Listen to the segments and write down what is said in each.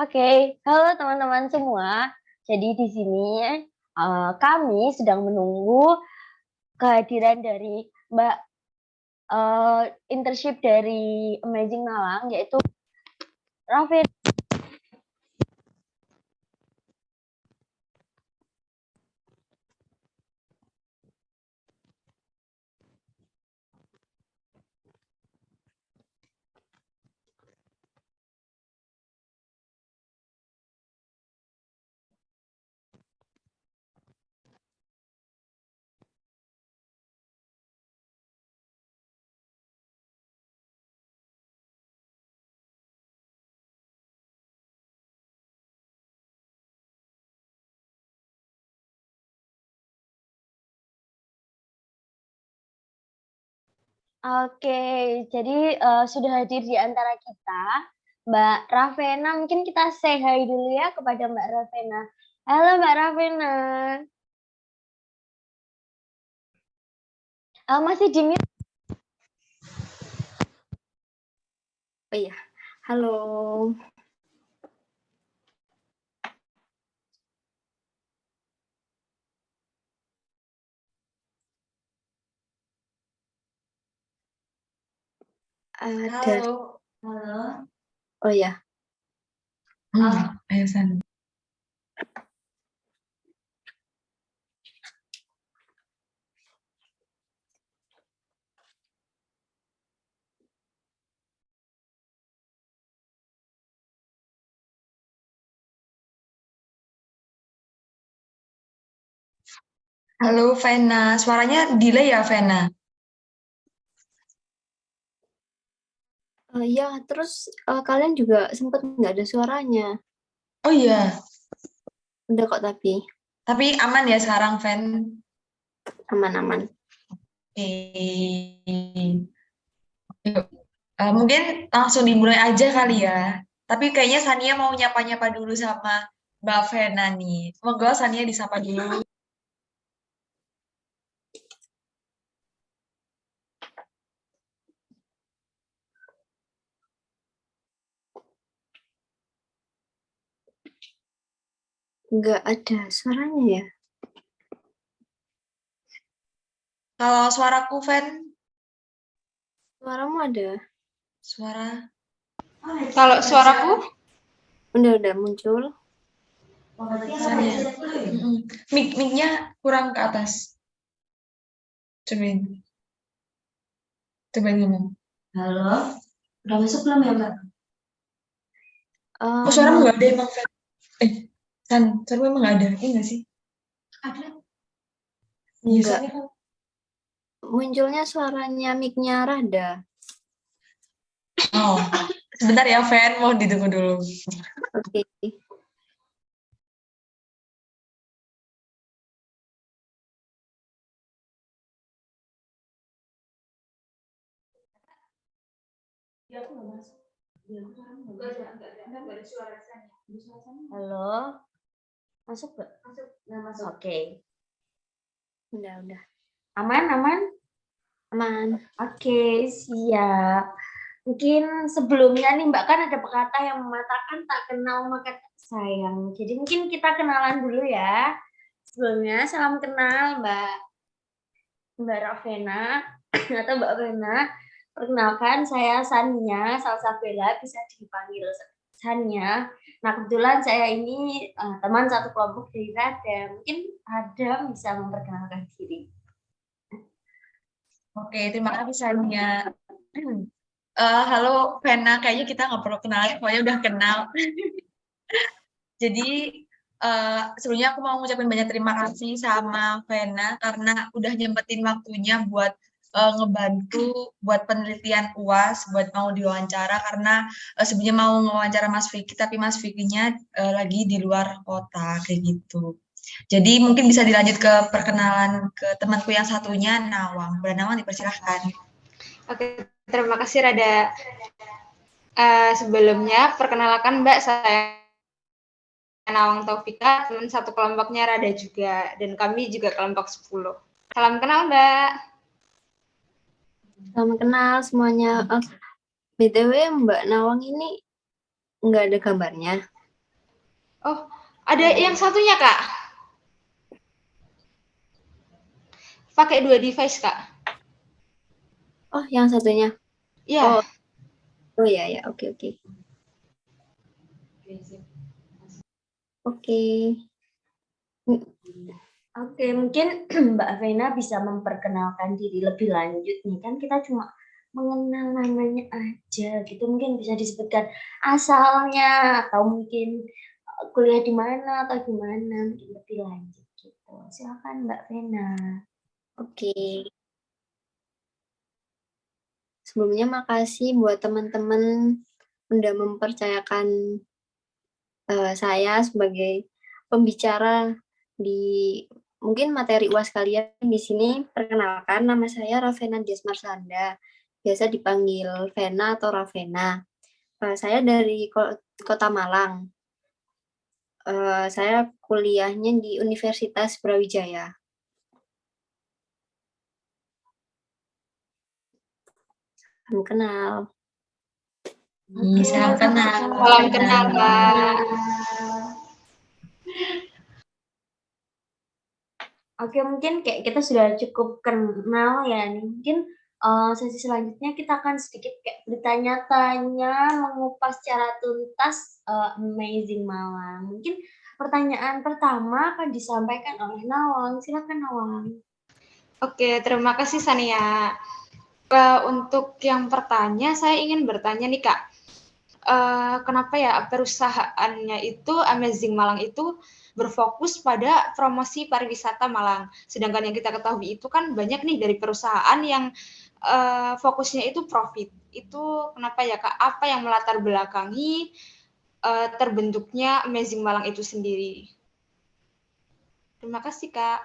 Oke, halo teman-teman semua. Jadi di sini kami sedang menunggu kehadiran dari Mbak internship dari Amazing Malang, yaitu Raffi. Oke, jadi sudah hadir di antara kita Mbak Ravena. Mungkin kita say hi dulu ya kepada Mbak Ravena. Halo Mbak Ravena. Masih di mute? Oh iya, halo. Halo. Halo. Oh ya. Ayo San. Halo Vena, suaranya delay ya Vena? Iya, terus kalian juga sempat nggak ada suaranya. Oh iya, Udah kok tapi aman ya sekarang Ven? aman-aman. Yuk, mungkin langsung dimulai aja kali ya. Tapi kayaknya Sania mau nyapa-nyapa dulu sama Mbak Vena nih. Semoga Sania disapa dulu. Nggak ada suaranya ya. Kalau suaraku Ven, Suaramu ada. suara. Kalau suaraku? Udah muncul. Sania. Mic-nya kurang ke atas. Cobain. Cobain ngomong. Halo, udah masuk belum ya Mbak? Oh, suaramu nggak ada emang, Ven? San, suaramu emang nggak ada? Iya nggak sih? Ada. Iya, Enggak. soalnya kan. Munculnya suaranya mic-nya rada. Oh, sebentar ya, Ven. Mau ditunggu dulu. Oke. Halo. Masuk nggak? Masuk. Oke. Udah. Aman? Aman. Oke, siap. Mungkin sebelumnya nih Mbak, kan ada pepatah yang mengatakan tak kenal maka tak sayang. Jadi mungkin kita kenalan dulu ya. Sebelumnya salam kenal Mbak Ravena atau Mbak Vena. Perkenalkan saya Sania Salsabella, bisa dipanggil Sania. Nah kebetulan saya ini teman satu kelompok dari Rada. Mungkin Adam bisa memperkenalkan diri. Oke, terima kasih, Sania. Halo, Vena. Kayaknya kita nggak perlu kenalan, pokoknya udah kenal. Jadi, sebelumnya aku mau ngucapin banyak terima kasih sama Vena karena udah nyempetin waktunya buat ngebantu buat penelitian UAS, buat mau diwawancara karena sebenarnya mau ngewawancara Mas Vicky, tapi Mas Vicky-nya lagi di luar kota, kayak gitu. Jadi mungkin bisa dilanjut ke perkenalan ke temanku yang satunya, Nawang. Nawang, dipersilahkan. Oke, terima kasih Rada. Sebelumnya perkenalkan Mbak, saya Nawang Taufika, teman satu kelompoknya Rada juga, dan kami juga kelompok 10. Salam kenal Mbak. Salam kenal semuanya. BTW Mbak Nawang ini nggak ada gambarnya. Oh, ada yang satunya, Kak. Pakai 2 device, Kak. Oh, yang satunya. Iya. Oh ya ya, oke oke. Oke. Oke, mungkin Mbak Vena bisa memperkenalkan diri lebih lanjut nih. Kan kita cuma mengenal namanya aja gitu. Mungkin bisa disebutkan asalnya atau mungkin kuliah di mana atau gimana, mungkin lebih lanjut gitu. Silakan Mbak Vena. Oke. Sebelumnya makasih buat teman-teman udah mempercayakan saya sebagai pembicara di mungkin materi UAS kalian di sini. Perkenalkan, nama saya Ravena Dias Marsanda, biasa dipanggil Vena atau Ravena. Saya dari Kota Malang. Saya kuliahnya di Universitas Brawijaya. Salam kenal. Salam kenal. Salam kenal, Kak. Oke, mungkin kayak kita sudah cukup kenal ya nih. Mungkin sesi selanjutnya kita akan sedikit kayak bertanya-tanya, mengupas secara tuntas Amazing Malang. Mungkin pertanyaan pertama akan disampaikan oleh Nawang. Silakan Nawang. Oke, terima kasih Sania. Untuk yang pertanyaan, saya ingin bertanya nih, Kak. Kenapa ya perusahaannya itu Amazing Malang itu berfokus pada promosi pariwisata Malang. Sedangkan yang kita ketahui itu kan banyak nih dari perusahaan yang fokusnya itu profit. Itu kenapa ya, Kak? Apa yang melatar belakangi terbentuknya Amazing Malang itu sendiri? Terima kasih, Kak.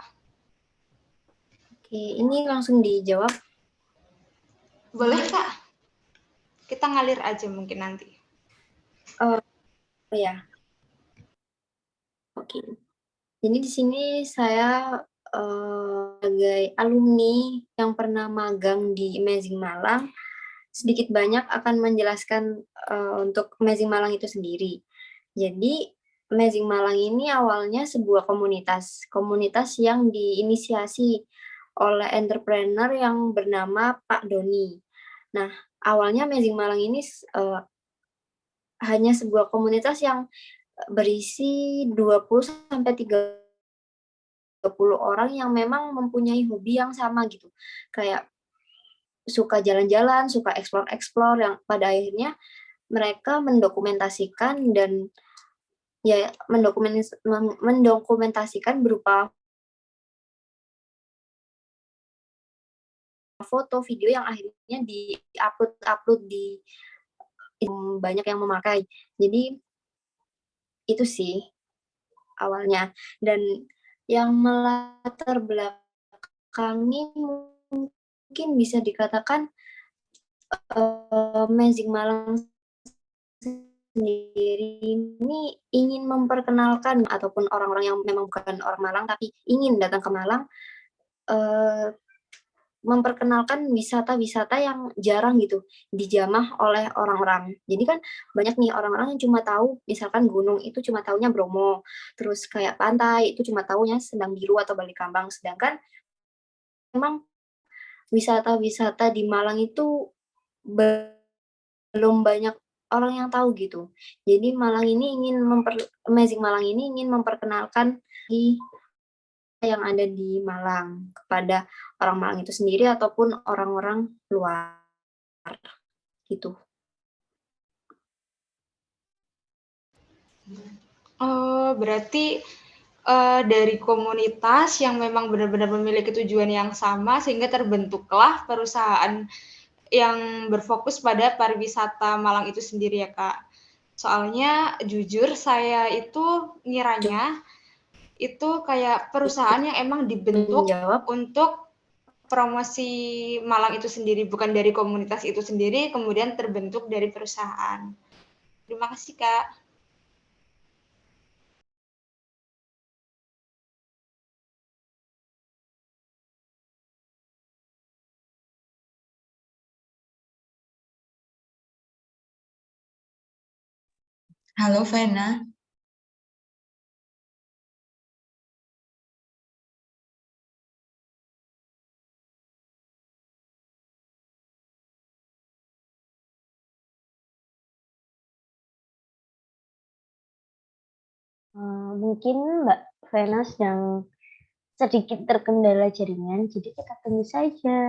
Oke, ini langsung dijawab. Boleh, Kak? Kita ngalir aja mungkin nanti. Oh ya, oke. Jadi di sini saya sebagai alumni yang pernah magang di Amazing Malang, sedikit banyak akan menjelaskan untuk Amazing Malang itu sendiri. Jadi Amazing Malang ini awalnya sebuah komunitas yang diinisiasi oleh entrepreneur yang bernama Pak Doni. Nah, awalnya Amazing Malang ini hanya sebuah komunitas yang berisi 20 sampai 30 orang yang memang mempunyai hobi yang sama gitu. Kayak suka jalan-jalan, suka explore-explore, yang pada akhirnya mereka mendokumentasikan dan ya mendokumentasikan berupa foto, video yang akhirnya di-upload di banyak yang memakai. Jadi itu sih awalnya. Dan yang melatar belakangi mungkin bisa dikatakan Amazing Malang sendiri ini ingin memperkenalkan ataupun orang-orang yang memang bukan orang Malang tapi ingin datang ke Malang, memperkenalkan wisata-wisata yang jarang gitu dijamah oleh orang-orang. Jadi kan banyak nih orang-orang yang cuma tahu misalkan gunung itu cuma taunya Bromo, terus kayak pantai itu cuma taunya Sendang Biru atau Balikambang, sedangkan memang wisata-wisata di Malang itu belum banyak orang yang tahu gitu. Jadi Amazing Malang ini ingin memperkenalkan di yang ada di Malang kepada orang Malang itu sendiri ataupun orang-orang luar gitu. Oh, berarti dari komunitas yang memang benar-benar memiliki tujuan yang sama sehingga terbentuklah perusahaan yang berfokus pada pariwisata Malang itu sendiri ya, Kak. Soalnya jujur saya itu ngiranya itu kayak perusahaan yang emang dibentuk Menjawab. untuk promosi Malang itu sendiri, bukan dari komunitas itu sendiri kemudian terbentuk dari perusahaan. Terima kasih, Kak. Halo Vena. Mungkin Mbak Vena sedang sedikit terkendala jaringan, jadi kita tunggu saja.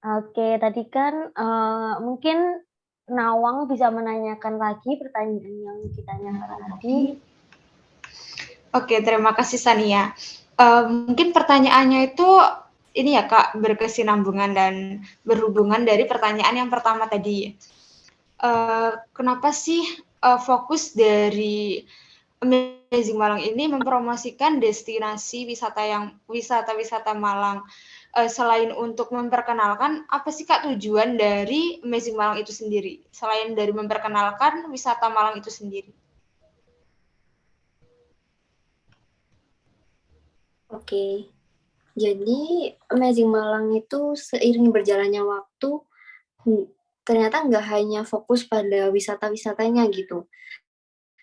Oke, tadi kan mungkin Nawang bisa menanyakan lagi pertanyaan yang ditanyakan tadi. Oke, terima kasih Sania. Mungkin pertanyaannya itu ini ya Kak, berkesinambungan dan berhubungan dari pertanyaan yang pertama tadi. Kenapa sih fokus dari Amazing Malang ini mempromosikan destinasi wisata Malang? Selain untuk memperkenalkan, apa sih Kak tujuan dari Amazing Malang itu sendiri? Selain dari memperkenalkan wisata Malang itu sendiri. Oke, jadi Amazing Malang itu seiring berjalannya waktu ternyata nggak hanya fokus pada wisata-wisatanya gitu,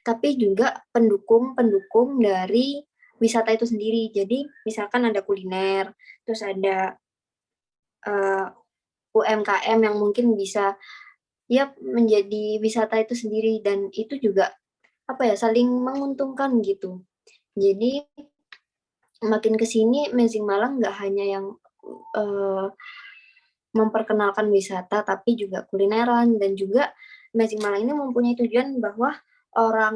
tapi juga pendukung-pendukung dari wisata itu sendiri. Jadi misalkan ada kuliner, terus ada UMKM yang mungkin bisa ya menjadi wisata itu sendiri, dan itu juga apa ya, saling menguntungkan gitu. Jadi makin ke sini Amazing Malang nggak hanya yang memperkenalkan wisata, tapi juga kulineran, dan juga Amazing Malang ini mempunyai tujuan bahwa orang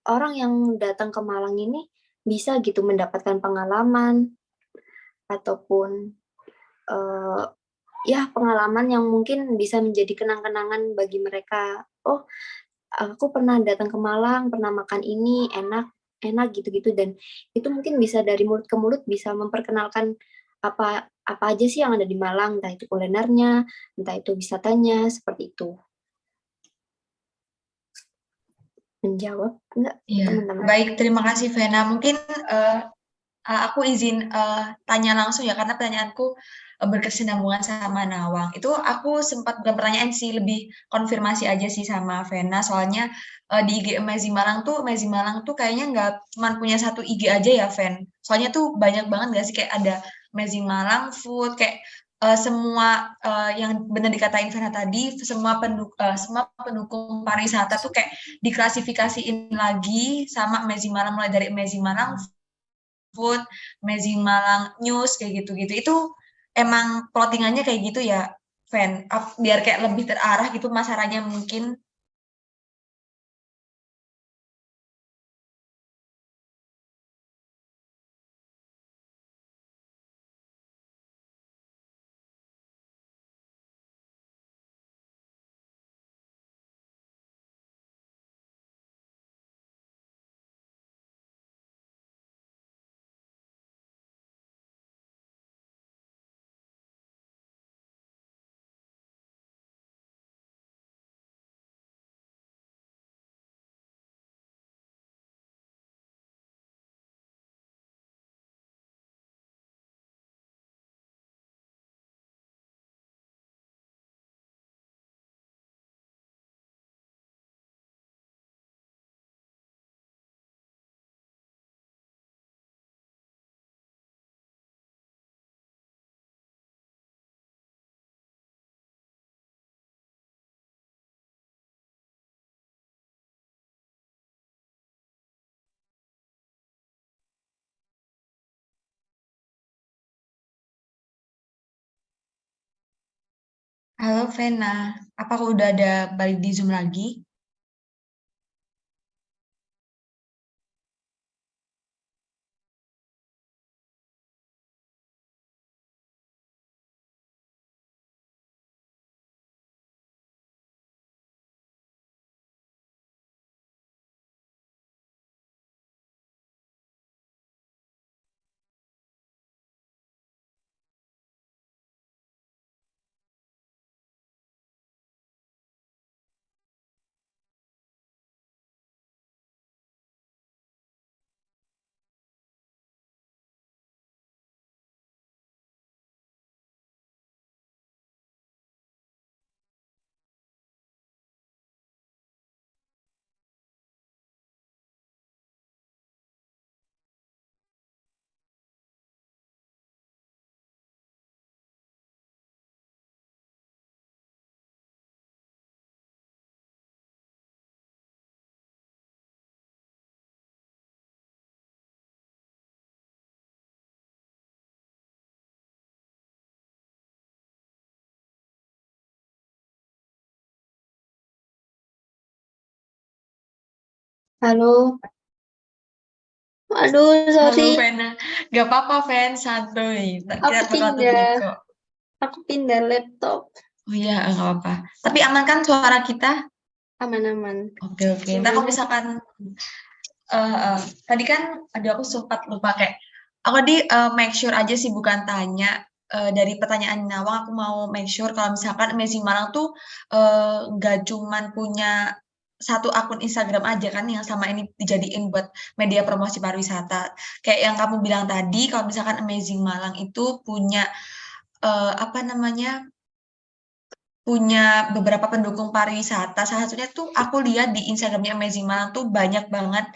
orang yang datang ke Malang ini bisa gitu mendapatkan pengalaman ataupun ya pengalaman yang mungkin bisa menjadi kenang-kenangan bagi mereka. Oh, aku pernah datang ke Malang, pernah makan ini, enak, enak gitu-gitu, dan itu mungkin bisa dari mulut ke mulut bisa memperkenalkan apa apa aja sih yang ada di Malang, entah itu kulinernya, entah itu wisatanya, seperti itu. Menjawab enggak Iya, teman-teman? baik, terima kasih Vena. Mungkin aku izin tanya langsung ya, karena pertanyaanku berkesinambungan sama Nawang. Itu aku sempat bukan pertanyaan sih, lebih konfirmasi aja sih sama Vena. Soalnya di IG Amazing Malang tuh kayaknya nggak cuma punya satu IG aja ya, Ven. Soalnya tuh banyak banget nggak sih, kayak ada Amazing Malang Food, kayak semua yang benar dikatain Vena tadi, semua pendukung pariwisata tuh kayak diklasifikasiin lagi sama Amazing Malang, mulai dari Amazing Malang Food, Amazing Malang News, kayak gitu-gitu. Itu emang plottingannya kayak gitu ya, Fan? Biar kayak lebih terarah gitu masalahnya mungkin. Halo Vena, apakah udah ada balik di Zoom lagi? Halo. Aduh, Halo sorry. Vena, gak apa-apa Ven, santuy. Kita Aku bakal tungguin pindah. kok. Aku pindah laptop. Oh iya, gak apa-apa. Tapi aman kan suara kita? Aman-aman. Oke, oke. Ntar kalau misalkan tadi kan aku sempat lupa kayak aku di make sure aja sih bukan tanya dari pertanyaan Nawang aku mau make sure kalau misalkan Amazing Malang tuh nggak cuman punya satu akun Instagram aja kan yang sama ini dijadiin buat media promosi pariwisata. Kayak yang kamu bilang tadi kalau misalkan Amazing Malang itu punya apa namanya? Punya beberapa pendukung pariwisata. Salah satunya tuh aku lihat di Instagramnya Amazing Malang tuh banyak banget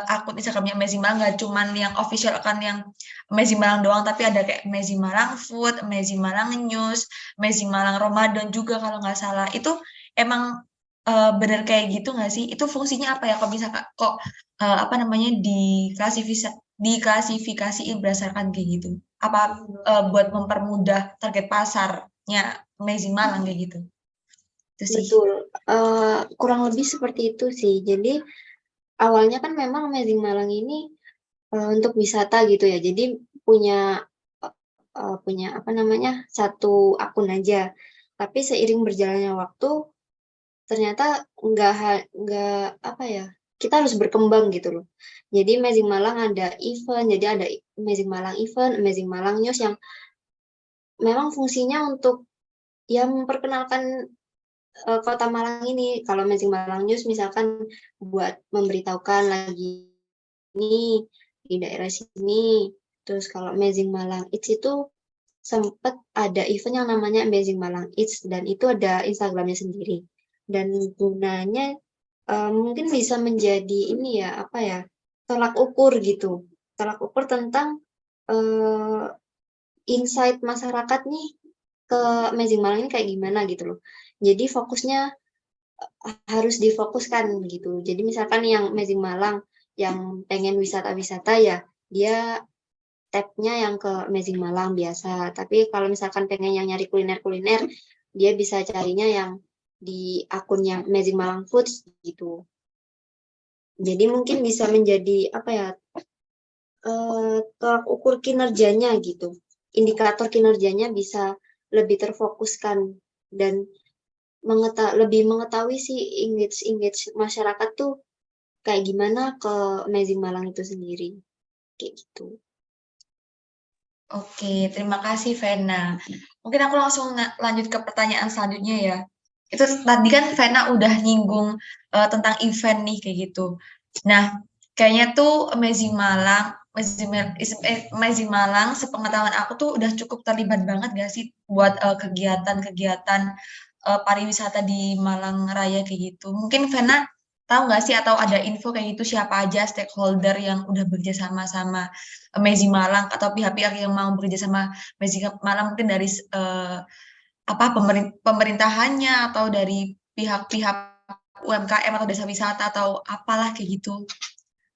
akun Instagramnya Amazing Malang, nggak cuman yang official account yang Amazing Malang doang, tapi ada kayak Amazing Malang Food, Amazing Malang News, Amazing Malang Ramadan juga kalau nggak salah. Itu emang bener kayak gitu nggak sih? Itu fungsinya apa ya? Kok bisa kok apa namanya diklasifikasiin berdasarkan kayak gitu? Apa buat mempermudah target pasarnya Amazing Malang kayak gitu. Itu sih. Betul. Kurang lebih seperti itu sih. Jadi awalnya kan memang Amazing Malang ini untuk wisata gitu ya. Jadi punya punya apa namanya satu akun aja. Tapi seiring berjalannya waktu ternyata nggak apa ya, kita harus berkembang gitu loh. Jadi Amazing Malang ada event, jadi ada Amazing Malang event, Amazing Malang News yang memang fungsinya untuk ya memperkenalkan Kota Malang ini. Kalau Amazing Malang News misalkan buat memberitahukan lagi ini di daerah sini. Terus kalau Amazing Malang Eats itu sempat ada event yang namanya Amazing Malang Eats dan itu ada Instagramnya sendiri. Dan gunanya mungkin bisa menjadi ini ya apa ya, tolak ukur gitu, tolak ukur tentang insight masyarakat nih ke Amazing Malang ini kayak gimana gitu loh. Jadi fokusnya harus difokuskan gitu. Jadi misalkan yang Amazing Malang yang pengen wisata-wisata ya dia tab-nya yang ke Amazing Malang biasa. Tapi kalau misalkan pengen yang nyari kuliner-kuliner dia bisa carinya yang di akunnya Amazing Malang Foods gitu. Jadi mungkin bisa menjadi apa ya, tolak ukur kinerjanya gitu. Indikator kinerjanya bisa lebih terfokuskan dan lebih mengetahui sih engage masyarakat tuh kayak gimana ke Amazing Malang itu sendiri. Kayak gitu. Oke, terima kasih Vena. Mungkin aku langsung lanjut ke pertanyaan selanjutnya ya. Itu tadi kan Vena udah nyinggung tentang event nih kayak gitu. Nah, kayaknya tuh Amazing Malang, sepengetahuan aku tuh udah cukup terlibat banget gak sih buat kegiatan-kegiatan pariwisata di Malang Raya kayak gitu. Mungkin Vena tahu nggak sih atau ada info kayak gitu siapa aja stakeholder yang udah bekerja sama Amazing Malang atau pihak-pihak yang mau bekerja sama Amazing Malang mungkin dari apa pemerintahannya atau dari pihak-pihak UMKM atau desa wisata atau apalah kayak gitu.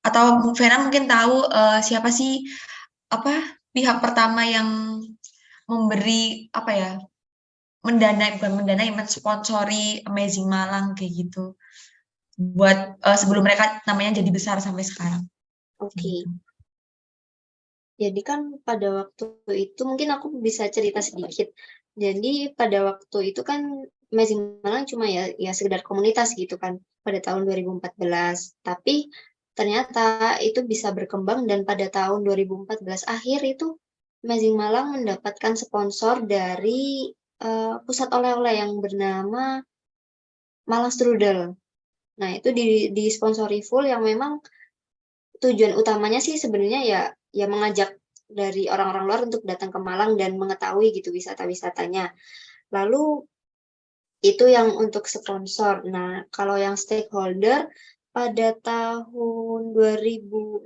Atau Vena mungkin tahu siapa sih apa pihak pertama yang memberi apa ya mensponsori Amazing Malang kayak gitu buat sebelum mereka namanya jadi besar sampai sekarang. Oke. Gitu. Jadi kan pada waktu itu mungkin aku bisa cerita sedikit. Jadi pada waktu itu kan Amazing Malang cuma ya sekedar komunitas gitu kan pada tahun 2014. Tapi ternyata itu bisa berkembang dan pada tahun 2014 akhir itu Amazing Malang mendapatkan sponsor dari pusat oleh-oleh yang bernama Malang Strudel. Nah, itu disponsori full yang memang tujuan utamanya sih sebenarnya ya mengajak dari orang-orang luar untuk datang ke Malang dan mengetahui gitu wisata-wisatanya. Lalu itu yang untuk sponsor. Nah, kalau yang stakeholder pada tahun 2016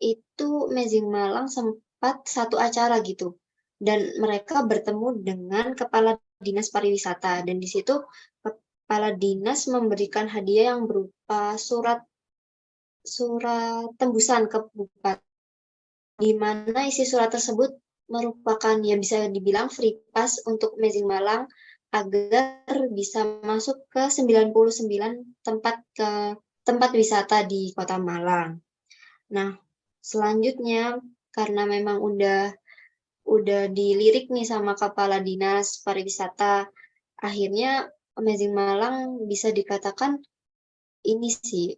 itu Amazing Malang sempat satu acara gitu. Dan mereka bertemu dengan Kepala Dinas Pariwisata dan di situ Kepala Dinas memberikan hadiah yang berupa surat tembusan ke bupati, di mana isi surat tersebut merupakan ya bisa dibilang free pass untuk Amazing Malang agar bisa masuk ke 99 tempat ke tempat wisata di Kota Malang. Nah, selanjutnya karena memang udah dilirik nih sama Kepala Dinas Pariwisata, akhirnya Amazing Malang bisa dikatakan ini sih,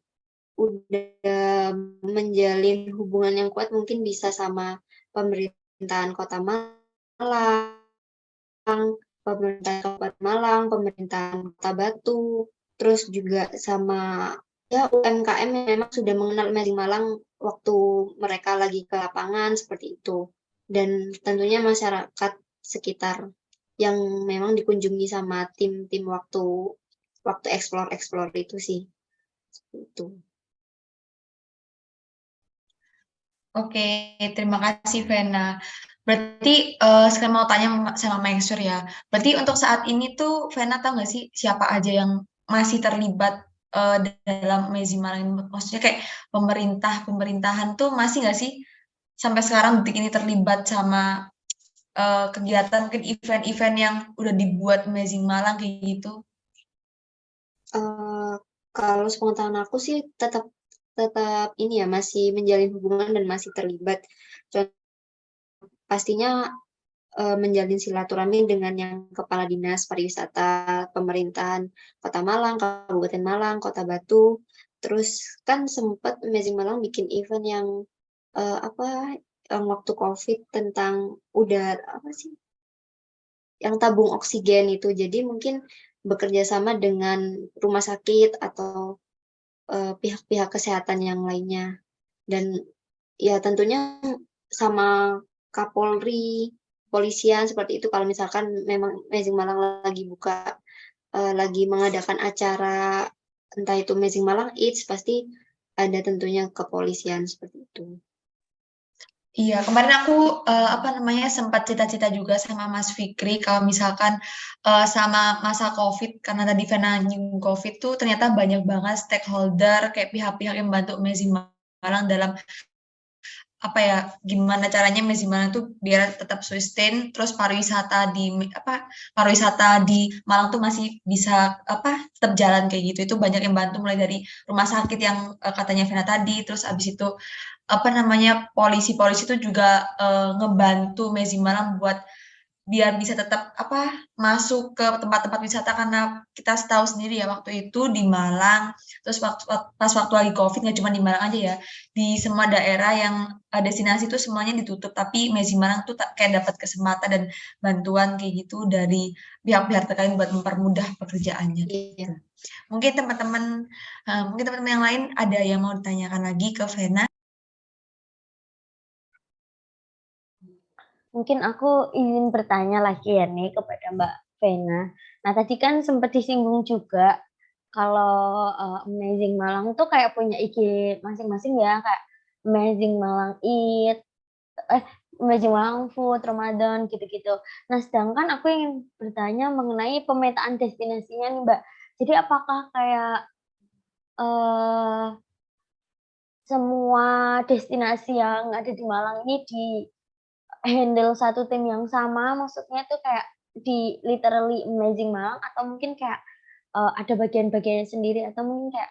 udah menjalin hubungan yang kuat mungkin bisa sama pemerintahan Kota Malang, pemerintahan Kabupaten Malang, pemerintahan Kota Batu, terus juga sama ya UMKM yang memang sudah mengenal Amazing Malang waktu mereka lagi ke lapangan seperti itu. Dan tentunya masyarakat sekitar yang memang dikunjungi sama tim-tim waktu explore itu sih. Seperti itu. Oke, terima kasih Vena. Berarti sekarang mau tanya sama Mansur ya. Berarti untuk saat ini tuh Vena tahu nggak sih siapa aja yang masih terlibat dalam Amazing Malang ini? Maksudnya kayak pemerintahan tuh masih nggak sih sampai sekarang detik ini terlibat sama kegiatan mungkin event-event yang udah dibuat Amazing Malang kayak gitu? Kalau sepengetahuan aku sih tetap ini ya masih menjalin hubungan dan masih terlibat. Pastinya menjalin silaturahmi dengan yang Kepala Dinas Pariwisata Pemerintahan Kota Malang, Kabupaten Malang, Kota Batu. Terus kan sempat Amazing Malang bikin event yang yang waktu COVID tentang apa sih? Yang tabung oksigen itu. Jadi mungkin bekerja sama dengan rumah sakit atau pihak-pihak kesehatan yang lainnya. Dan ya tentunya sama Kapolri, polisian seperti itu. Kalau misalkan memang Amazing Malang lagi mengadakan acara entah itu Amazing Malang Eats, pasti ada tentunya kepolisian seperti itu. Iya, kemarin aku sempat cita-cita juga sama Mas Fikri kalau misalkan sama masa COVID karena tadi Vena nyinggung COVID tuh ternyata banyak banget stakeholder kayak pihak-pihak yang bantu Amazing Malang dalam gimana caranya Amazing Malang tuh biar tetap sustain, terus pariwisata di Malang tuh masih bisa tetap jalan kayak gitu. Itu banyak yang bantu mulai dari rumah sakit yang katanya Vena tadi, terus abis itu polisi-polisi itu juga ngebantu Amazing Malang buat biar bisa tetap masuk ke tempat-tempat wisata karena kita tahu sendiri ya waktu itu di Malang, terus pas waktu lagi COVID nggak cuma di Malang aja ya, di semua daerah yang destinasi itu semuanya ditutup, tapi Amazing Malang tuh kayak dapat kesempatan dan bantuan kayak gitu dari pihak-pihak terkait buat mempermudah pekerjaannya. Iya. Mungkin teman-teman yang lain ada yang mau ditanyakan lagi ke Vena? Mungkin aku ingin bertanya lagi ya nih kepada Mbak Vena. Nah, tadi kan sempat disinggung juga kalau Amazing Malang tuh kayak punya IG masing-masing ya, kayak Amazing Malang Eat, Amazing Malang Food, Ramadan gitu-gitu. Nah, sedangkan aku ingin bertanya mengenai pemetaan destinasinya nih, Mbak. Jadi apakah kayak semua destinasi yang ada di Malang ini handle satu tim yang sama, maksudnya tuh kayak di literally Amazing Malang atau mungkin kayak, ada bagian-bagiannya sendiri atau mungkin kayak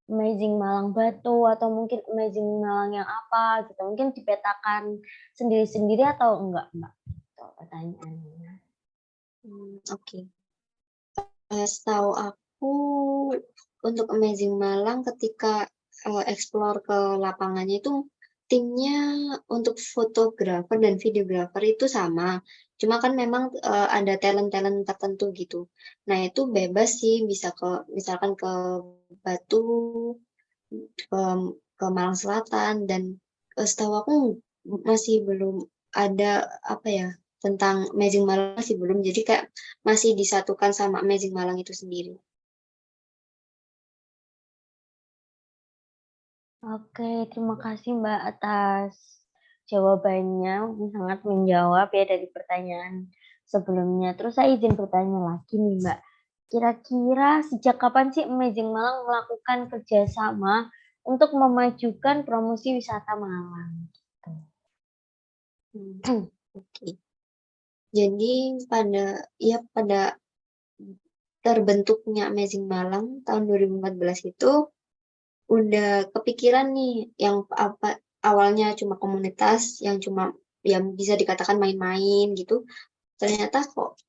Amazing Malang Batu atau mungkin Amazing Malang yang apa gitu, mungkin dipetakan sendiri-sendiri atau enggak, Mbak? Itu pertanyaannya. Oke. Setahu aku untuk Amazing Malang ketika explore ke lapangannya itu timnya untuk fotografer dan videografer itu sama. Cuma kan memang ada talent-talent tertentu gitu. Nah, itu bebas sih bisa misalkan ke Batu, ke Malang Selatan dan setahu aku masih belum ada tentang Amazing Malang masih belum. Jadi kayak masih disatukan sama Amazing Malang itu sendiri. Oke, terima kasih Mbak atas jawabannya, sangat menjawab ya dari pertanyaan sebelumnya. Terus saya izin bertanya lagi nih Mbak, kira-kira sejak kapan sih Amazing Malang melakukan kerjasama untuk memajukan promosi wisata Malang? Oke. Jadi pada terbentuknya Amazing Malang tahun 2014 itu udah kepikiran nih yang apa awalnya cuma komunitas yang bisa dikatakan main-main gitu, ternyata kok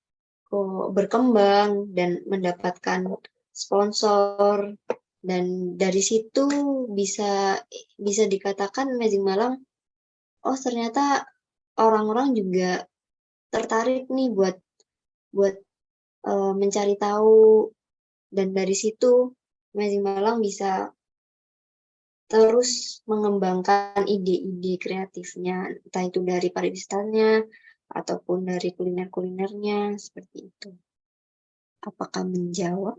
berkembang dan mendapatkan sponsor, dan dari situ bisa dikatakan Amazing Malang, oh ternyata orang-orang juga tertarik nih buat mencari tahu, dan dari situ Amazing Malang bisa terus mengembangkan ide-ide kreatifnya, entah itu dari pariwisatanya ataupun dari kuliner-kulinernya, seperti itu. Apakah menjawab?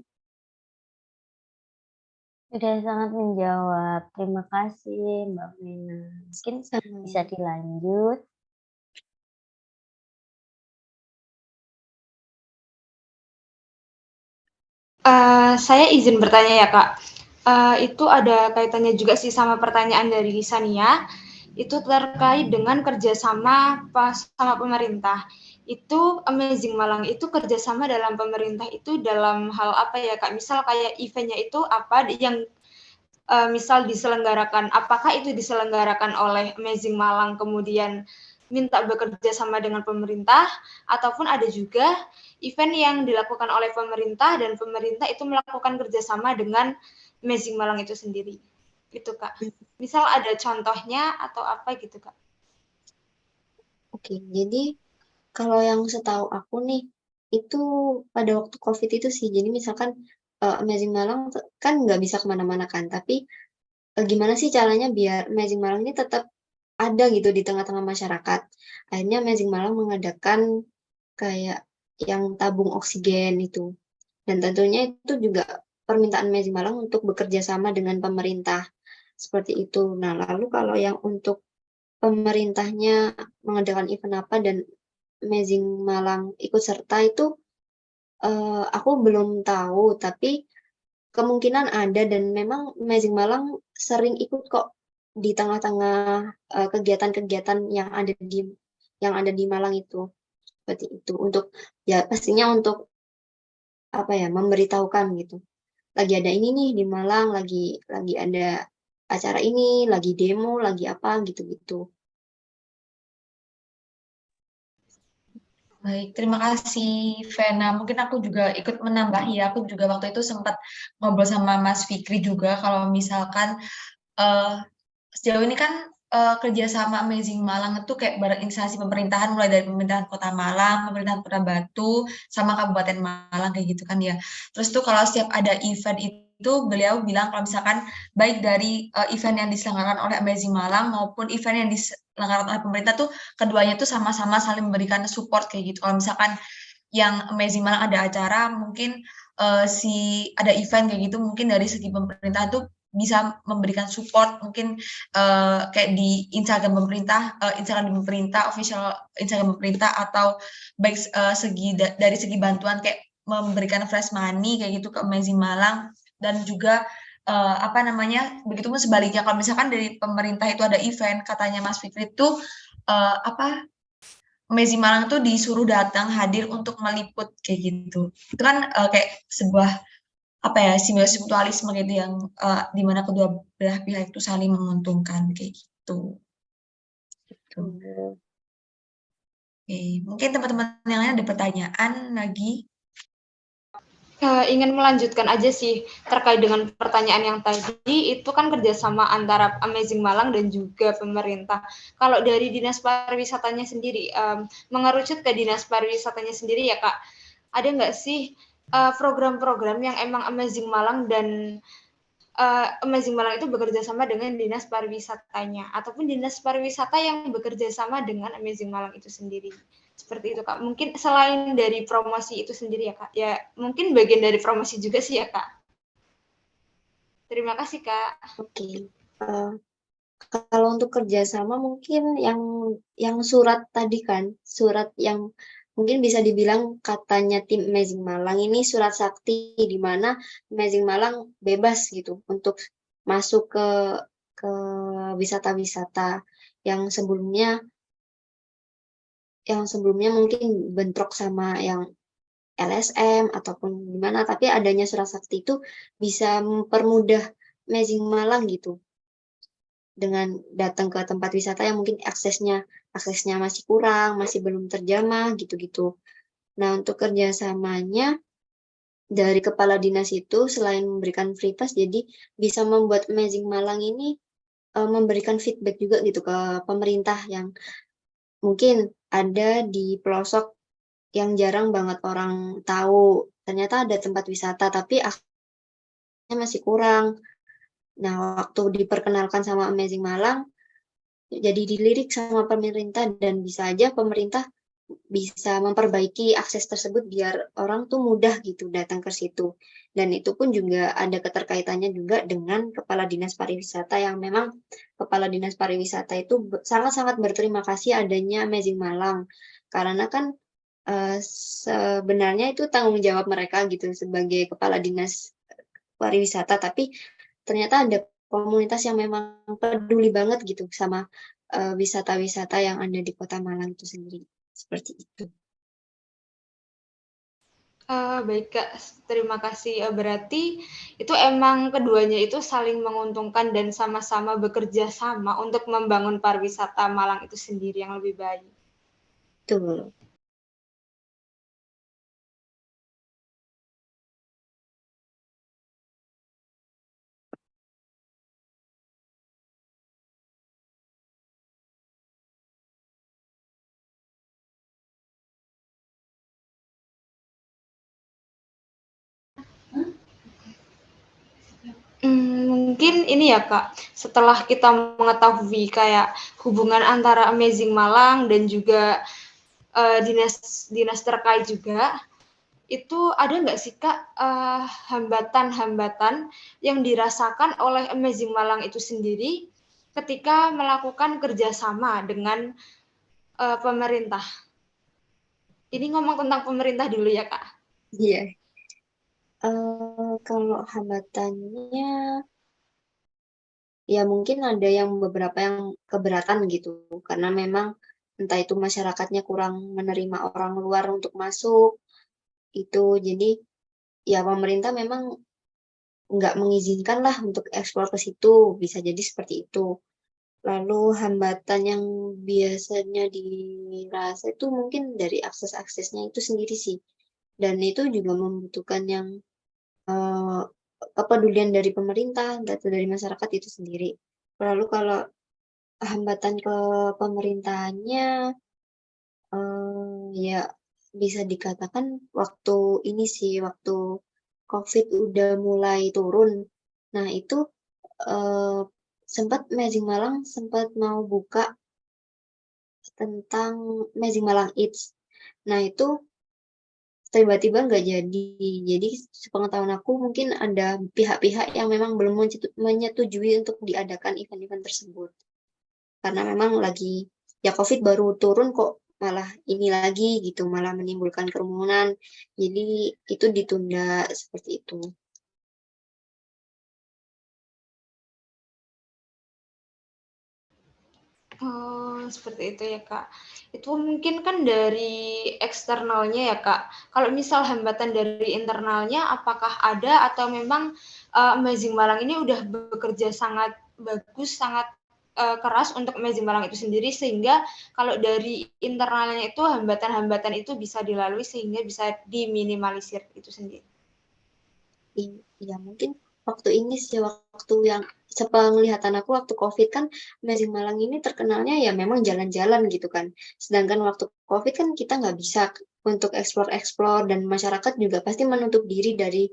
Sudah sangat menjawab. Terima kasih Mbak Vena. Mungkin bisa dilanjut. Saya izin bertanya ya Kak. Itu ada kaitannya juga sih sama pertanyaan dari Sania. Itu terkait dengan kerjasama sama pemerintah. Itu Amazing Malang itu kerjasama dalam pemerintah itu dalam hal apa ya Kak? Misal kayak eventnya itu apa yang misal diselenggarakan, apakah itu diselenggarakan oleh Amazing Malang kemudian minta bekerja sama dengan pemerintah, ataupun ada juga event yang dilakukan oleh pemerintah dan pemerintah itu melakukan kerjasama dengan Amazing Malang itu sendiri. Itu Kak. Misal ada contohnya atau apa gitu Kak? Oke, jadi kalau yang setahu aku nih, itu pada waktu COVID itu sih, jadi misalkan Amazing Malang kan nggak bisa kemana-mana kan, tapi gimana sih caranya biar Amazing Malang ini tetap ada gitu di tengah-tengah masyarakat. Akhirnya Amazing Malang mengadakan kayak yang tabung oksigen itu. Dan tentunya itu juga permintaan Amazing Malang untuk bekerja sama dengan pemerintah. Seperti itu. Nah, lalu kalau yang untuk pemerintahnya mengadakan event apa dan Amazing Malang ikut serta itu aku belum tahu, tapi kemungkinan ada, dan memang Amazing Malang sering ikut kok di tengah-tengah kegiatan-kegiatan yang ada di Malang itu. Seperti itu. Untuk ya pastinya untuk apa ya, memberitahukan gitu. Lagi ada ini nih di Malang, lagi ada acara ini, lagi demo, lagi apa gitu-gitu. Baik, terima kasih Vena. Mungkin aku juga ikut menambahi ya. Aku juga waktu itu sempat ngobrol sama Mas Fikri juga kalau misalkan sejauh ini kan kerjasama Amazing Malang itu kayak bareng instansi pemerintahan, mulai dari pemerintahan Kota Malang, pemerintahan Kota Batu, sama Kabupaten Malang kayak gitu kan ya. Terus tuh kalau setiap ada event itu beliau bilang kalau misalkan baik dari event yang diselenggarakan oleh Amazing Malang maupun event yang diselenggarakan oleh pemerintah tuh keduanya tuh sama-sama saling memberikan support kayak gitu. Kalau misalkan yang Amazing Malang ada acara, mungkin ada event kayak gitu, mungkin dari segi pemerintah tuh bisa memberikan support, mungkin kayak di Instagram pemerintah, official Instagram pemerintah, atau baik dari segi bantuan kayak memberikan fresh money kayak gitu ke Amazing Malang, dan juga apa namanya, begitu pun sebaliknya kalau misalkan dari pemerintah itu ada event, katanya Mas Fikri itu Amazing Malang tuh disuruh datang hadir untuk meliput kayak gitu. Itu kan kayak sebuah apa ya, simbiosis mutualisme gitu yang di mana kedua belah pihak itu saling menguntungkan kayak gitu. Oke, mungkin teman-teman yang lain ada pertanyaan lagi? Ingin melanjutkan aja sih terkait dengan pertanyaan yang tadi, itu kan kerjasama antara Amazing Malang dan juga pemerintah. Kalau dari Dinas Pariwisatanya sendiri, mengerucut ke Dinas Pariwisatanya sendiri ya Kak, ada nggak sih program-program yang emang Amazing Malang dan Amazing Malang itu bekerja sama dengan Dinas Pariwisatanya, ataupun Dinas Pariwisata yang bekerja sama dengan Amazing Malang itu sendiri? Seperti itu Kak. Mungkin selain dari promosi itu sendiri ya Kak. Ya mungkin bagian dari promosi juga sih ya Kak. Terima kasih Kak. Oke. Kalau untuk kerjasama mungkin yang surat tadi kan, surat yang mungkin bisa dibilang katanya tim Amazing Malang ini surat sakti, di mana Amazing Malang bebas gitu untuk masuk ke wisata-wisata yang sebelumnya mungkin bentrok sama yang LSM ataupun gimana, tapi adanya surat sakti itu bisa mempermudah Amazing Malang gitu. Dengan datang ke tempat wisata yang mungkin aksesnya masih kurang, masih belum terjamah gitu-gitu. Nah, untuk kerjasamanya dari kepala dinas itu selain memberikan free pass, jadi bisa membuat Amazing Malang ini memberikan feedback juga gitu ke pemerintah yang mungkin ada di pelosok yang jarang banget orang tahu. Ternyata ada tempat wisata, tapi aksesnya masih kurang. Nah, waktu diperkenalkan sama Amazing Malang, jadi dilirik sama pemerintah dan bisa aja pemerintah bisa memperbaiki akses tersebut biar orang tuh mudah gitu datang ke situ. Dan itu pun juga ada keterkaitannya juga dengan Kepala Dinas Pariwisata yang memang Kepala Dinas Pariwisata itu sangat-sangat berterima kasih adanya Amazing Malang. Karena kan sebenarnya itu tanggung jawab mereka gitu sebagai Kepala Dinas Pariwisata, tapi ternyata ada komunitas yang memang peduli banget gitu sama wisata-wisata yang ada di Kota Malang itu sendiri. Seperti itu. Baik Kak, terima kasih. Berarti itu emang keduanya itu saling menguntungkan dan sama-sama bekerja sama untuk membangun pariwisata Malang itu sendiri yang lebih baik. Betul. Mungkin ini ya Kak, setelah kita mengetahui kayak hubungan antara Amazing Malang dan juga dinas terkait juga, itu ada nggak sih Kak hambatan-hambatan yang dirasakan oleh Amazing Malang itu sendiri ketika melakukan kerjasama dengan pemerintah? Ini ngomong tentang pemerintah dulu ya Kak. Iya. Kalau hambatannya, ya mungkin ada yang beberapa yang keberatan gitu, karena memang entah itu masyarakatnya kurang menerima orang luar untuk masuk, itu jadi ya pemerintah memang nggak mengizinkan lah untuk ekspor ke situ, bisa jadi seperti itu. Lalu hambatan yang biasanya dirasa itu mungkin dari akses-aksesnya itu sendiri sih. Dan itu juga membutuhkan yang kepedulian dari pemerintah atau dari masyarakat itu sendiri. Lalu kalau hambatan ke pemerintahannya, ya bisa dikatakan waktu ini sih, waktu COVID udah mulai turun. Nah itu sempat Amazing Malang sempat mau buka tentang Amazing Malang Eats. Nah itu tiba-tiba nggak jadi. Jadi sepengetahuan aku mungkin ada pihak-pihak yang memang belum menyetujui untuk diadakan event-event tersebut. Karena memang lagi ya COVID baru turun kok malah ini lagi gitu, malah menimbulkan kerumunan. Jadi itu ditunda seperti itu. Oh, seperti itu ya, Kak. Itu mungkin kan dari eksternalnya ya, Kak. Kalau misal hambatan dari internalnya, apakah ada atau memang Amazing Malang ini udah bekerja sangat bagus, sangat keras untuk Amazing Malang itu sendiri, sehingga kalau dari internalnya itu hambatan-hambatan itu bisa dilalui sehingga bisa diminimalisir itu sendiri. Iya mungkin waktu ini sih waktu yang sepenglihatan aku waktu COVID kan Amazing Malang ini terkenalnya ya memang jalan-jalan gitu kan. Sedangkan waktu COVID kan kita nggak bisa untuk explore-explore dan masyarakat juga pasti menutup diri dari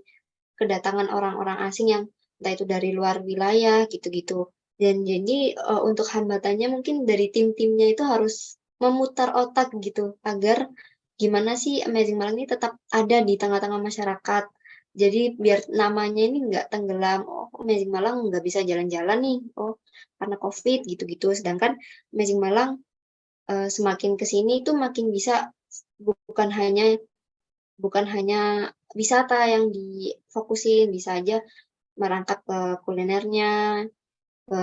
kedatangan orang-orang asing yang entah itu dari luar wilayah gitu-gitu. Dan jadi untuk hambatannya mungkin dari tim-timnya itu harus memutar otak gitu agar gimana sih Amazing Malang ini tetap ada di tengah-tengah masyarakat. Jadi biar namanya ini nggak tenggelam. Oh, Amazing Malang nggak bisa jalan-jalan nih. Oh, karena COVID gitu-gitu. Sedangkan Amazing Malang semakin ke sini itu makin bisa bukan hanya wisata yang difokusin, bisa aja merangkap ke kulinernya, ke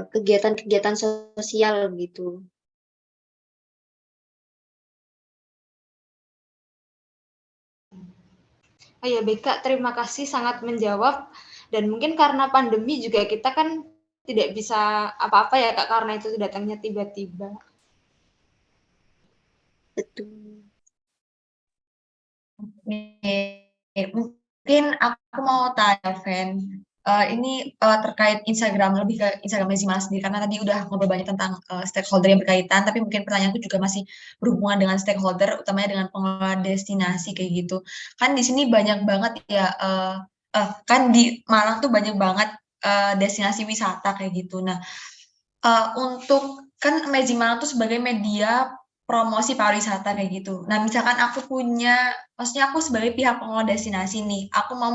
kegiatan-kegiatan sosial gitu. Oh ya, baik Kak, terima kasih sangat menjawab Dan mungkin karena pandemi juga kita kan tidak bisa apa-apa ya Kak, karena itu datangnya tiba-tiba. Betul. Mungkin aku mau tanya, Fen. Ini terkait Instagram, lebih ke Instagram Mezimala sendiri, karena tadi udah ngobrol banyak tentang stakeholder yang berkaitan, tapi mungkin pertanyaanku juga masih berhubungan dengan stakeholder, utamanya dengan pengelola destinasi kayak gitu. Kan di sini banyak banget ya, kan di Malang tuh banyak banget destinasi wisata kayak gitu. Nah, untuk kan Amazing Malang tuh sebagai media promosi pariwisata kayak gitu. Nah, misalkan maksudnya aku sebagai pihak pengelola destinasi nih, aku mau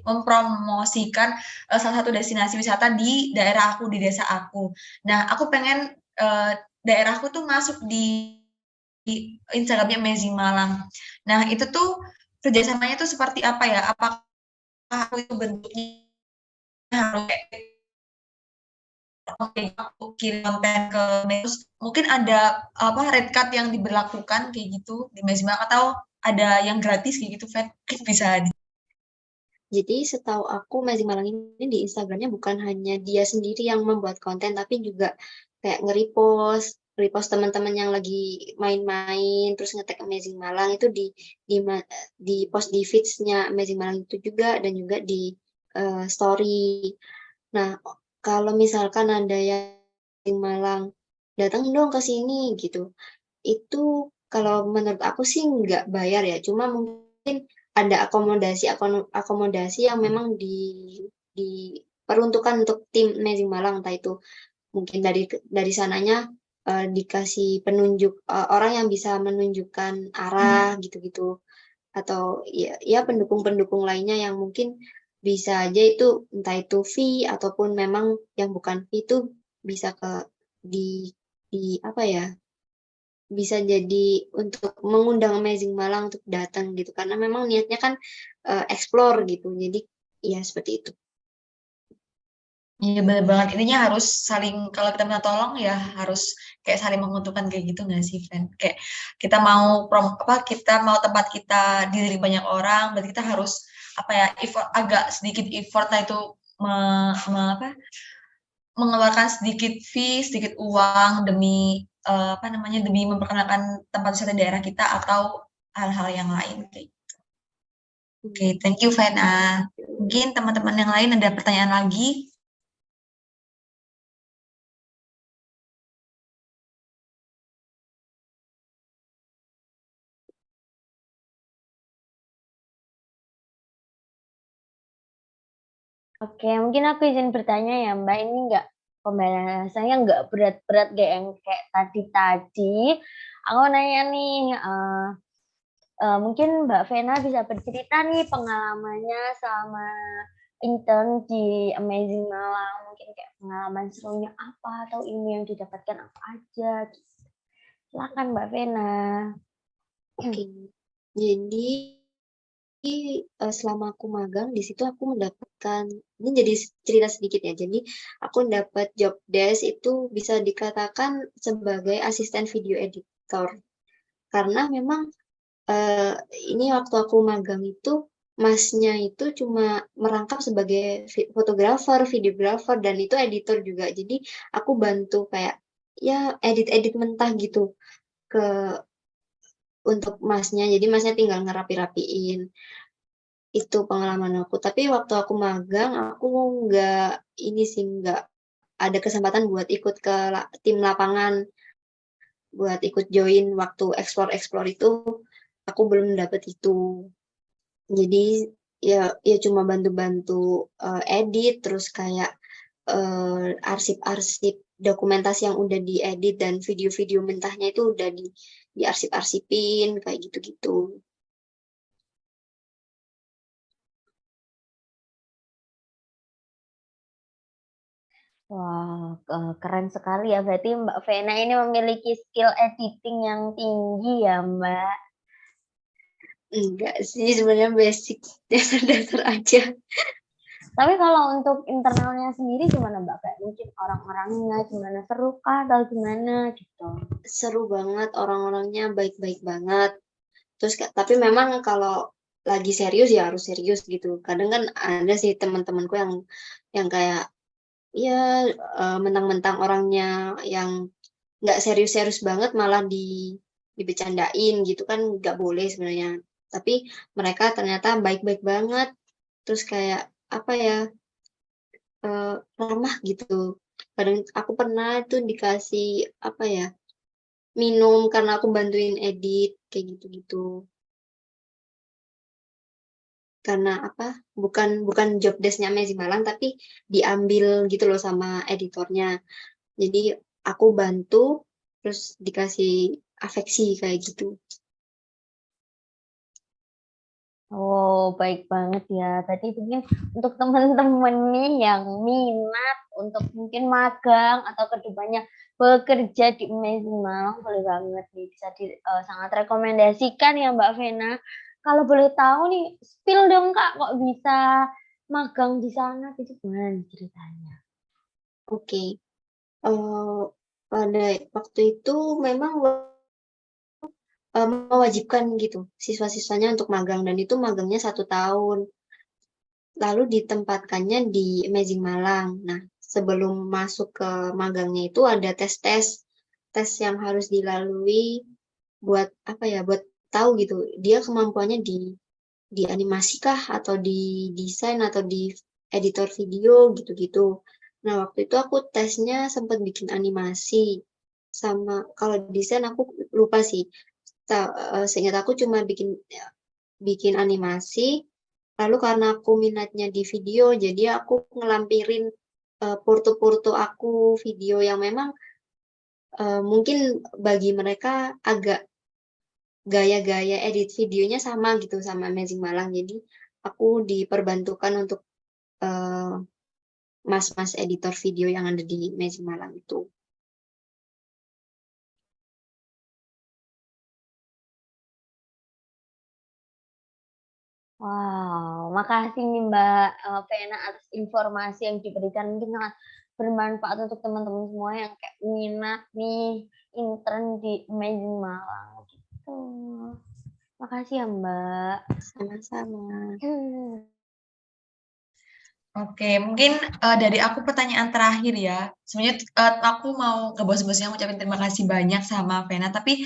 mempromosikan salah satu destinasi wisata di daerah aku, di desa aku. Nah, aku pengen daerahku tuh masuk di Instagramnya Amazing Malang. Nah, itu tuh kerjasamanya tuh seperti apa ya? Apakah aku itu bentuknya harus aku kirim konten ke Medsos, mungkin ada red card yang diberlakukan kayak gitu di Mezima, atau ada yang gratis kayak gitu, Fed bisa Jadi setahu aku Amazing Malang ini di Instagramnya bukan hanya dia sendiri yang membuat konten, tapi juga kayak repost teman-teman yang lagi main-main, terus nge-tag Amazing Malang itu di post di feeds-nya Amazing Malang itu juga, dan juga di story. Nah, kalau misalkan ada yang Amazing Malang, datang dong ke sini gitu. Itu kalau menurut aku sih nggak bayar ya, cuma mungkin ada akomodasi yang memang diperuntukkan untuk tim Amazing Malang, entah itu mungkin dari sananya dikasih penunjuk orang yang bisa menunjukkan arah gitu-gitu, atau ya pendukung-pendukung lainnya yang mungkin bisa aja itu entah itu fee ataupun memang yang bukan fee itu bisa di apa ya, bisa jadi untuk mengundang Amazing Malang untuk datang gitu, karena memang niatnya kan explore gitu, jadi ya seperti itu. Iya bener banget, intinya harus saling, kalau kita minta tolong ya harus kayak saling menguntungkan kayak gitu nggak sih, Fen? Kayak kita mau kita mau tempat kita dilirik banyak orang, berarti kita harus agak sedikit effort lah itu mengeluarkan sedikit fee, sedikit uang demi demi memperkenalkan tempat wisata daerah kita atau hal-hal yang lain kayak gitu. Oke, thank you, Vena. Mungkin teman-teman yang lain ada pertanyaan lagi? Oke, mungkin aku izin bertanya ya Mbak, ini pembahasannya nggak berat-berat kayak yang kayak tadi-tadi. Aku nanya nih, mungkin Mbak Vena bisa bercerita nih pengalamannya sama intern di Amazing Malang, mungkin kayak pengalaman serunya apa atau ilmu yang didapatkan apa aja gitu. Silakan Mbak Vena. Oke, jadi selama aku magang di situ aku mendapatkan, ini jadi cerita sedikit ya. Jadi aku dapat job desk itu bisa dikatakan sebagai asisten video editor. Karena memang ini waktu aku magang itu masnya itu cuma merangkap sebagai fotografer, videografer, dan itu editor juga. Jadi aku bantu kayak ya edit-edit mentah gitu ke untuk masnya. Jadi masnya tinggal ngerapi-rapiin. Itu pengalaman aku. Tapi waktu aku magang, aku nggak ada kesempatan buat ikut ke tim lapangan, buat ikut join waktu explore itu, aku belum dapet itu. Jadi ya cuma bantu-bantu edit, terus kayak arsip-arsip dokumentasi yang udah diedit dan video-video mentahnya itu udah diarsip-arsipin kayak gitu-gitu. Wah, keren sekali ya. Berarti Mbak Vena ini memiliki skill editing yang tinggi ya, Mbak. Enggak sih, sebenarnya basic dasar-dasar aja. Tapi kalau untuk internalnya sendiri gimana Mbak? Kayak mungkin orang-orangnya gimana, seru kah atau gimana gitu? Seru banget, orang-orangnya baik-baik banget. Terus tapi memang kalau lagi serius ya harus serius gitu. Kadang kan ada sih teman-temanku yang kayak ya mentang-mentang orangnya yang nggak serius-serius banget malah dibecandain gitu kan nggak boleh sebenarnya. Tapi mereka ternyata baik-baik banget. Terus kayak apa ya ramah gitu. Kadang aku pernah tuh dikasih apa ya minum karena aku bantuin edit kayak gitu-gitu. Karena apa bukan job desk-nya Amazing Malang tapi diambil gitu loh sama editornya. Jadi aku bantu terus dikasih afeksi kayak gitu. Oh, baik banget ya. Tadi mungkin untuk teman-teman nih yang minat untuk mungkin magang atau kedepannya bekerja di Amazing Malang, boleh banget nih bisa sangat rekomendasikan ya Mbak Vena. Kalau boleh tahu nih, spill dong Kak, kok bisa magang di sana? Itu gimana nih ceritanya? Oke. Pada waktu itu memang mewajibkan gitu siswa-siswanya untuk magang dan itu magangnya 1 tahun. Lalu ditempatkannya di Amazing Malang. Nah, sebelum masuk ke magangnya itu ada tes yang harus dilalui buat apa ya, buat tahu gitu dia kemampuannya di animasi kah atau di desain atau di editor video gitu-gitu. Nah, waktu itu aku tesnya sempat bikin animasi sama kalau desain aku lupa sih. Seingat aku cuma bikin animasi, lalu karena aku minatnya di video, jadi aku ngelampirin foto-foto aku video yang memang mungkin bagi mereka agak gaya-gaya edit videonya sama gitu sama Amazing Malang. Jadi aku diperbantukan untuk mas-mas editor video yang ada di Amazing Malang itu. Wow, makasih nih Mbak Vena atas informasi yang diberikan. Mungkin sangat bermanfaat untuk teman-teman semua yang kayak minat nih intern di Amazing Malang gitu. Makasih ya Mbak. Sama-sama. Oke, mungkin dari aku pertanyaan terakhir ya. Sebenarnya aku mau ngebos-bosnya ngucapin terima kasih banyak sama Vena, tapi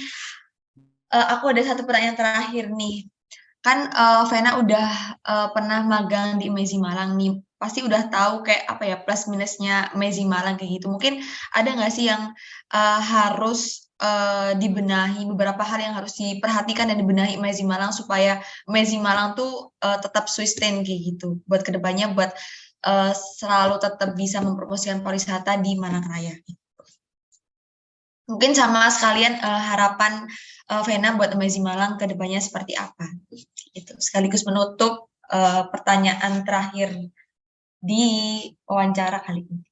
aku ada satu pertanyaan terakhir nih. Kan Vena udah pernah magang di Amazing Malang nih, pasti udah tahu kayak apa ya plus minusnya Amazing Malang kayak gitu. Mungkin ada nggak sih yang harus dibenahi, beberapa hal yang harus diperhatikan dan dibenahi Amazing Malang supaya Amazing Malang tuh tetap sustain kayak gitu buat kedepannya, buat selalu tetap bisa mempromosikan pariwisata di Malang Raya. Mungkin sama sekalian harapan Vena buat Amazing Malang ke depannya seperti apa. Itu sekaligus menutup pertanyaan terakhir di wawancara kali ini.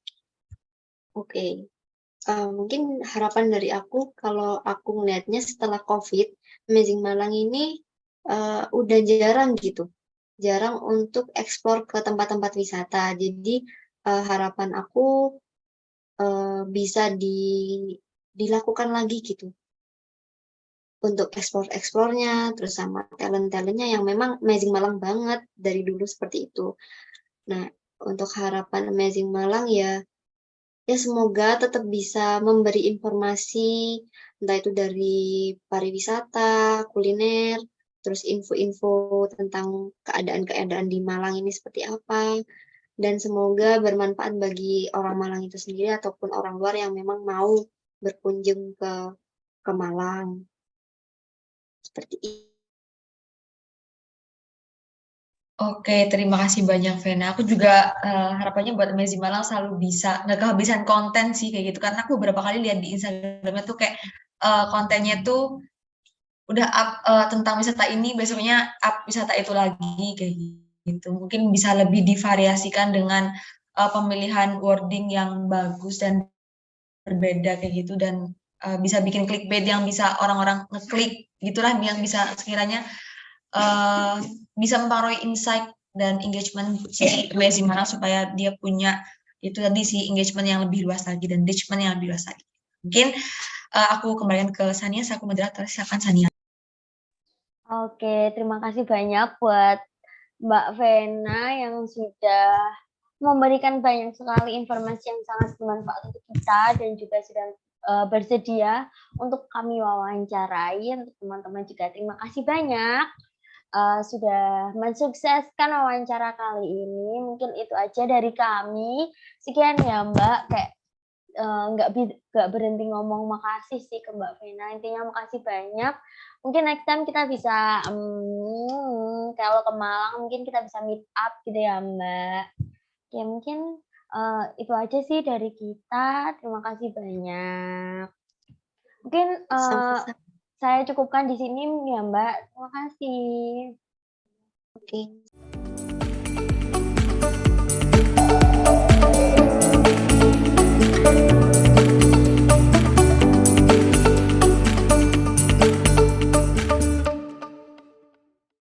Oke. Mungkin harapan dari aku kalau aku ngelihatnya setelah COVID, Amazing Malang ini udah jarang gitu. Jarang untuk eksplor ke tempat-tempat wisata. Jadi harapan aku bisa dilakukan lagi gitu untuk eksplor-eksplornya, terus sama talent-talentnya yang memang Amazing Malang banget dari dulu seperti itu. Nah, untuk harapan Amazing Malang ya semoga tetap bisa memberi informasi, entah itu dari pariwisata, kuliner, terus info-info tentang keadaan-keadaan di Malang ini seperti apa, dan semoga bermanfaat bagi orang Malang itu sendiri ataupun orang luar yang memang mau berkunjung ke Malang. Seperti itu. Oke, terima kasih banyak Vena. Aku juga harapannya buat Amazing Malang selalu bisa nggak kehabisan konten sih kayak gitu. Karena aku beberapa kali lihat di Instagramnya tuh kayak kontennya tuh udah up tentang wisata ini, besoknya up wisata itu lagi kayak gitu. Mungkin bisa lebih divariasikan dengan pemilihan wording yang bagus dan berbeda kayak gitu dan bisa bikin clickbait yang bisa orang-orang ngeklik gitulah, yang bisa sekiranya bisa mempengaruhi insight dan engagement si Amazing Malang supaya dia punya itu tadi si engagement yang lebih luas lagi dan engagement yang lebih luas lagi. Mungkin aku kembalikan ke Sania, aku moderator, silakan Sania. Oke, terima kasih banyak buat Mbak Vena yang sudah memberikan banyak sekali informasi yang sangat bermanfaat untuk kita dan juga sudah bersedia untuk kami wawancarai. Untuk teman-teman juga terima kasih banyak sudah mensukseskan wawancara kali ini. Mungkin itu aja dari kami. Sekian ya Mbak, kayak nggak berhenti ngomong makasih sih ke Mbak Vena. Intinya makasih banyak. Mungkin next time kita bisa kalau ke Malang mungkin kita bisa meet up gitu ya Mbak. Ya mungkin itu aja sih dari kita. Terima kasih banyak. Mungkin Sama-sama. saya cukupkan di sini ya Mbak. Terima kasih. Oke.